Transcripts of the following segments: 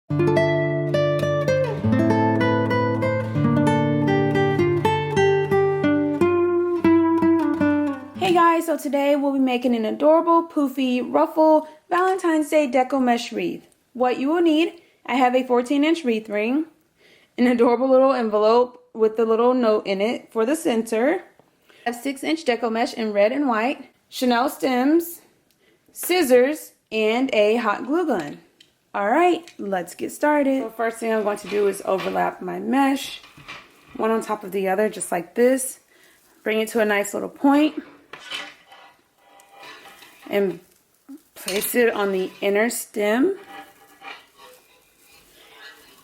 Hey guys, so today we'll be making an adorable Poofy ruffle Valentine's Day deco mesh wreath. What you will need, I have a 14-inch wreath ring, an adorable little envelope with a little note in it for the center, a 6-inch deco mesh in red and white, Chanel stems, scissors, and a hot glue gun. Alright, let's get started. So first thing I'm going to do is overlap my mesh, one on top of the other, just like this. Bring it to a nice little point. And place it on the inner stem,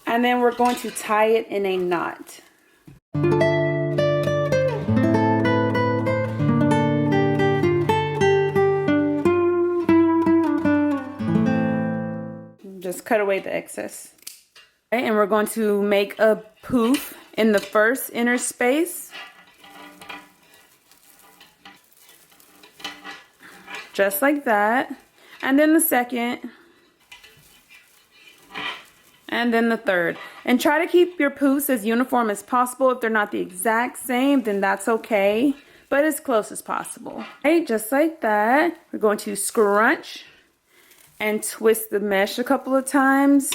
and then we're going to tie it in a knot. Just cut away the excess. Okay, and we're going to make a poof in the first inner space. Just like that, and then the second, and then the third. And try to keep your poofs as uniform as possible. If they're not the exact same, then that's okay, but as close as possible. Okay, just like that. We're going to scrunch and twist the mesh a couple of times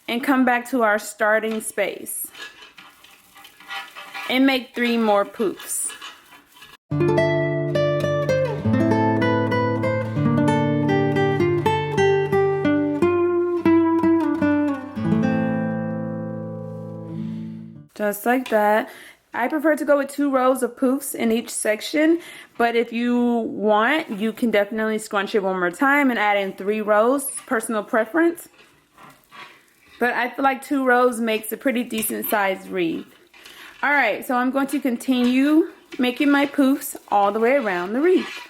and come back to our starting space and make 3 more poofs. Just like that. I prefer to go with 2 rows of poofs in each section, but if you want, you can definitely scrunch it one more time and add in 3 rows, personal preference. But I feel like 2 rows makes a pretty decent sized wreath. Alright, so I'm going to continue making my poofs all the way around the wreath.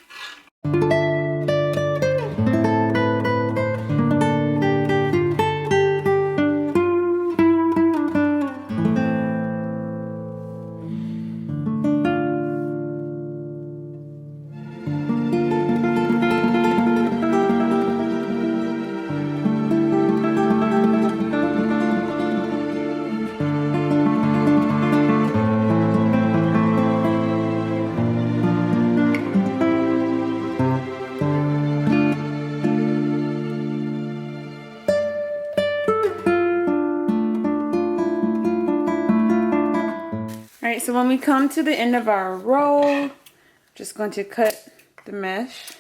Alright, so when we come to the end of our roll, just going to cut the mesh.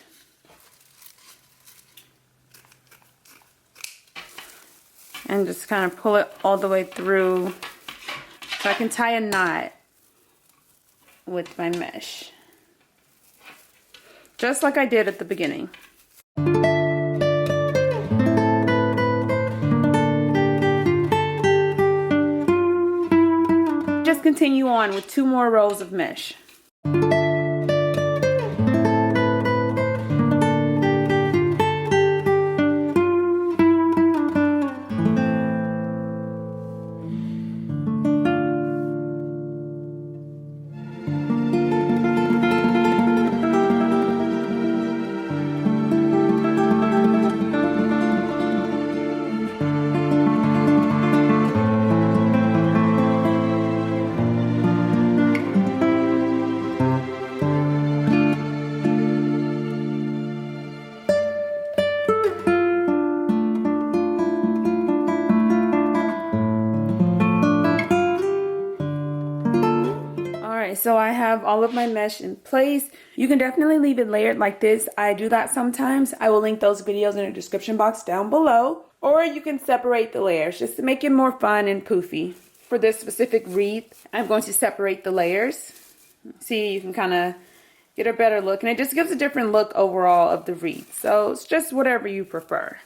And just kind of pull it all the way through so I can tie a knot with my mesh. Just like I did at the beginning. Continue on with 2 more rows of mesh. So I have all of my mesh in place. You can definitely leave it layered like this. I do that sometimes. I will link those videos in the description box down below. Or you can separate the layers just to make it more fun and poofy. For this specific wreath, I'm going to separate the layers. See, you can kind of get a better look. And it just gives a different look overall of the wreath. So it's just whatever you prefer.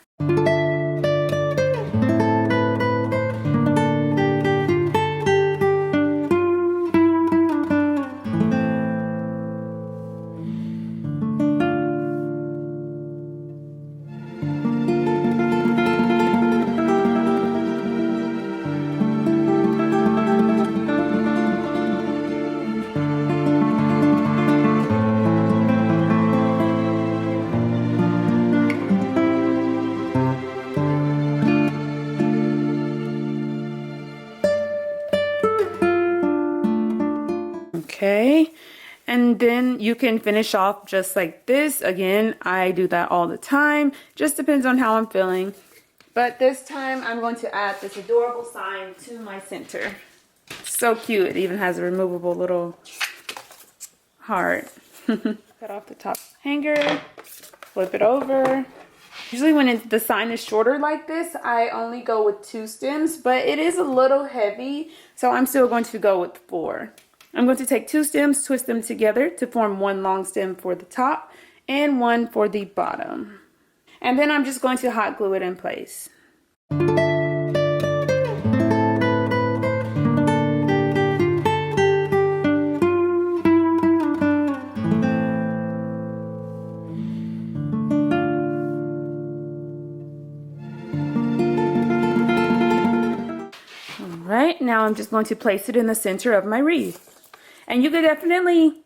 And then you can finish off just like this. Again, I do that all the time. Just depends on how I'm feeling. But this time I'm going to add this adorable sign to my center. So cute. It even has a removable little heart. Cut off the top hanger, flip it over. Usually when the sign is shorter like this, I only go with 2 stems, but it is a little heavy, so I'm still going to go with 4. I'm going to take 2 stems, twist them together to form 1 long stem for the top and 1 for the bottom. And then I'm just going to hot glue it in place. Alright, now I'm just going to place it in the center of my wreath. And you could definitely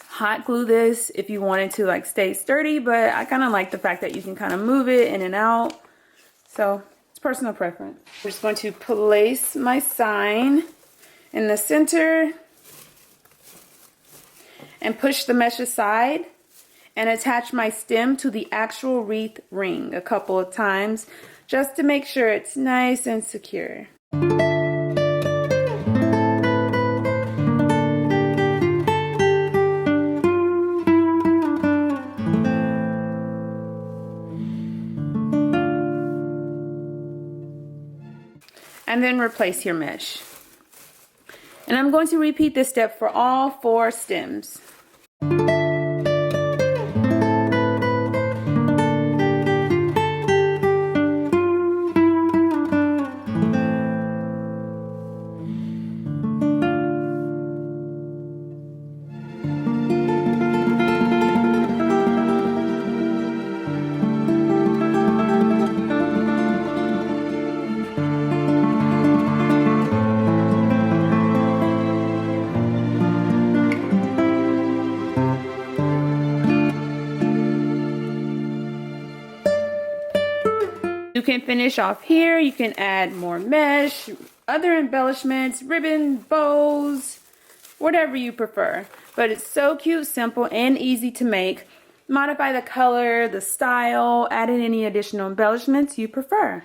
hot glue this if you wanted to like stay sturdy, but I kind of like the fact that you can kind of move it in and out. So it's personal preference. I'm just going to place my sign in the center and push the mesh aside and attach my stem to the actual wreath ring a couple of times just to make sure it's nice and secure. And then replace your mesh. And I'm going to repeat this step for all 4 stems. You can finish off here. You can add more mesh, other embellishments, ribbon, bows, whatever you prefer. But it's so cute, simple, and easy to make. Modify the color, the style, add in any additional embellishments you prefer.